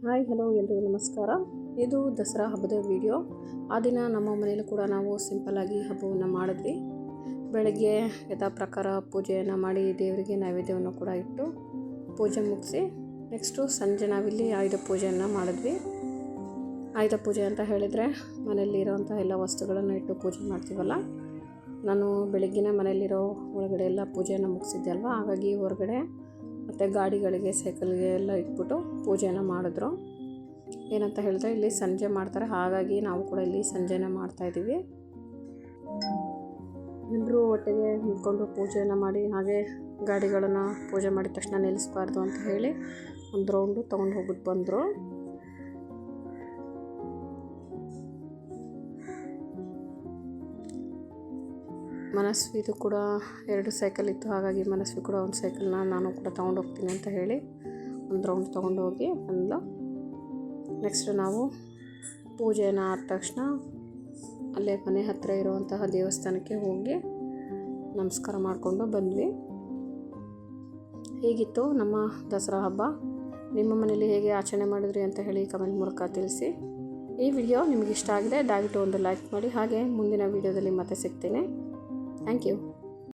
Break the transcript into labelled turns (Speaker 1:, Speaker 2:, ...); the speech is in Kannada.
Speaker 1: ಹಾಯ್ ಹಲೋ ಎಲ್ರಿಗೂ ನಮಸ್ಕಾರ. ಇದು ದಸರಾ ಹಬ್ಬದ ವಿಡಿಯೋ. ಆ ದಿನ ನಮ್ಮ ಮನೆಯಲ್ಲೂ ಕೂಡ ನಾವು ಸಿಂಪಲ್ಲಾಗಿ ಹಬ್ಬವನ್ನು ಮಾಡಿದ್ವಿ. ಬೆಳಗ್ಗೆ ಯಥಾ ಪ್ರಕಾರ ಪೂಜೆಯನ್ನು ಮಾಡಿ ದೇವರಿಗೆ ನೈವೇದ್ಯವನ್ನು ಕೂಡ ಇಟ್ಟು ಪೂಜೆ ಮುಗಿಸಿ ನೆಕ್ಸ್ಟು ಸಂಜೆ ನಾವಿಲ್ಲಿ ಆಯುಧ ಪೂಜೆಯನ್ನು ಮಾಡಿದ್ವಿ. ಆಯುಧ ಪೂಜೆ ಅಂತ ಹೇಳಿದರೆ ಮನೆಯಲ್ಲಿರೋಂಥ ಎಲ್ಲ ವಸ್ತುಗಳನ್ನು ಇಟ್ಟು ಪೂಜೆ ಮಾಡ್ತೀವಲ್ಲ. ನಾನು ಬೆಳಗ್ಗಿನ ಮನೆಯಲ್ಲಿರೋ ಒಳಗಡೆ ಎಲ್ಲ ಪೂಜೆಯನ್ನು ಮುಗಿಸಿದ್ದೆ ಅಲ್ವಾ, ಹಾಗಾಗಿ ಹೊರಗಡೆ ಮತ್ತು ಗಾಡಿಗಳಿಗೆ ಸೈಕಲ್ಗೆ ಎಲ್ಲ ಇಟ್ಬಿಟ್ಟು ಪೂಜೆಯನ್ನು ಮಾಡಿದ್ರು. ಏನಂತ ಹೇಳಿದ್ರೆ ಇಲ್ಲಿ ಸಂಜೆ ಮಾಡ್ತಾರೆ, ಹಾಗಾಗಿ ನಾವು ಕೂಡ ಇಲ್ಲಿ ಸಂಜೆನೇ ಮಾಡ್ತಾಯಿದ್ದೀವಿ. ಎಲ್ಲರೂ ಒಟ್ಟಿಗೆ ನಿಂತ್ಕೊಂಡು ಪೂಜೆಯನ್ನು ಮಾಡಿ, ಹಾಗೆ ಗಾಡಿಗಳನ್ನು ಪೂಜೆ ಮಾಡಿದ ತಕ್ಷಣ ನಿಲ್ಲಿಸಬಾರ್ದು ಅಂತ ಹೇಳಿ ಒಂದು ರೌಂಡು ತೊಗೊಂಡು ಹೋಗ್ಬಿಟ್ಟು ಬಂದರು. ಮನಸ್ವಿದು ಕೂಡ 2 ಸೈಕಲ್ ಇತ್ತು, ಹಾಗಾಗಿ ಮನಸ್ವಿ ಕೂಡ ಒಂದು ಸೈಕಲ್ನ ನಾನು ಕೂಡ ತೊಗೊಂಡು ಹೋಗ್ತೀನಿ ಅಂತ ಹೇಳಿ ಒಂದು ರೌಂಡ್ ತೊಗೊಂಡು ಹೋಗಿ ಬಂದು ನೆಕ್ಸ್ಟ್ ನಾವು ಪೂಜೆಯನ್ನು ಆದ ತಕ್ಷಣ ಅಲ್ಲೇ ಮನೆ ಹತ್ತಿರ ಇರುವಂತಹ ದೇವಸ್ಥಾನಕ್ಕೆ ಹೋಗಿ ನಮಸ್ಕಾರ ಮಾಡಿಕೊಂಡು ಬಂದ್ವಿ. ಹೀಗಿತ್ತು ನಮ್ಮ ದಸರಾ ಹಬ್ಬ. ನಿಮ್ಮ ಮನೇಲಿ ಹೇಗೆ ಆಚರಣೆ ಮಾಡಿದ್ರಿ ಅಂತ ಹೇಳಿ ಕಮೆಂಟ್ ಮೂಲಕ ತಿಳಿಸಿ. ಈ ವಿಡಿಯೋ ನಿಮಗೆ ಇಷ್ಟ ಆಗಿದೆ ದಯವಿಟ್ಟು ಒಂದು ಲೈಕ್ ಮಾಡಿ, ಹಾಗೆ ಮುಂದಿನ ವಿಡಿಯೋದಲ್ಲಿ ಮತ್ತೆ ಸಿಗ್ತೀನಿ. Thank you.